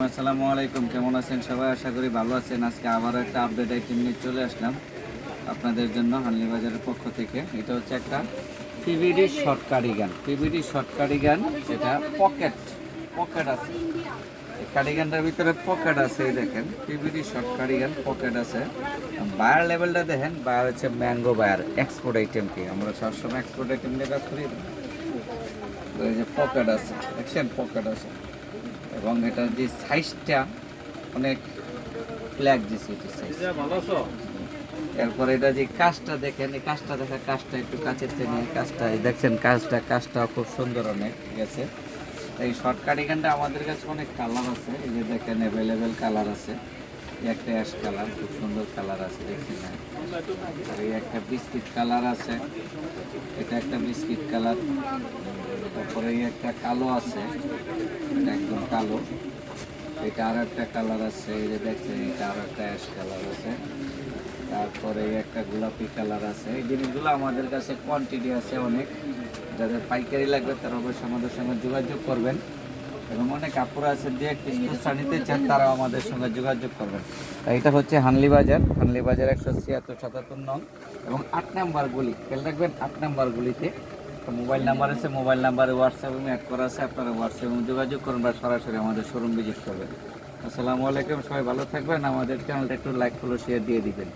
আসসালামু আলাইকুম। কেমন আছেন সবাই? আশা করি ভালো আছেন। আজকে আবারও একটা আপডেট আইটেম নিয়ে চলে আসলাম আপনাদের জন্য হানলি বাজারের পক্ষ থেকে। এটা হচ্ছে একটা PVD short cardigan. PVD short cardigan, এটা পকেট পকেট আছে। এই কার্ডিগানটার ভিতরে পকেট আছে, এই দেখেন পিভিডি শর্ট কার্ডিগান, পকেট আছে। বায়ার লেভেলটা দেখেন, বায়ার হচ্ছে ম্যাঙ্গো বায়ার, এক্সপোর্ট আইটেম। কি আমরা সবসময় এক্সপোর্ট আইটেম নিয়ে কাজ করি। তো এই যে পকেট আছে, দেখছেন পকেট আছে, এবং এটার যে সাইজটা অনেক ফ্ল্যাগ দিছে সাইজ। এরপরে এটা যে কাজটা দেখেন, এই কাজটা দেখা, কাজটা একটু কাছের থেকে কাজটা দেখছেন, কাজটা খুব সুন্দর অনেক, ঠিক আছে। এই শর্ট কার্ডিগানটা আমাদের কাছে অনেক কালার আছে, এই যে দেখেন অ্যাভেলেবেল কালার আছে। এই একটা অ্যাশ কালার, খুব সুন্দর কালার আছে, দেখছেন না? আর এই একটা বিস্কিট কালার আছে, এটা একটা বিস্কিট কালার। তারপরে এই একটা কালো আছে, এটা একদম কালো। এটা আর একটা কালার আছে, এই যে দেখছেন, এটা আর একটা অ্যাশ কালার আছে। তারপরে এই একটা গোলাপি কালার আছে। এই জিনিসগুলো আমাদের কাছে কোয়ান্টিটি আছে অনেক। যাদের পাইকারি লাগবে তারা অবশ্যই আমাদের সঙ্গে যোগাযোগ করবেন, এবং অনেক কাপড় আছে যে খুচরা নিতে চান তারাও আমাদের সঙ্গে যোগাযোগ করবেন। এটা হচ্ছে হানলি বাজার 176-77 নং এবং 8 নাম্বার গলি। খেয়াল রাখবেন, 8 নাম্বার গলিতে মোবাইল নাম্বার আছে, মোবাইল নাম্বারে হোয়াটসঅ্যাপে অ্যাড করা আছে। আপনারা হোয়াটসঅ্যাপে যোগাযোগ করুন বা সরাসরি আমাদের শোরুম ভিজিট করবেন। আসসালামু আলাইকুম, সবাই ভালো থাকবেন। আমাদের চ্যানেলটা একটু লাইক, ফলো, শেয়ার দিয়ে দিবেন।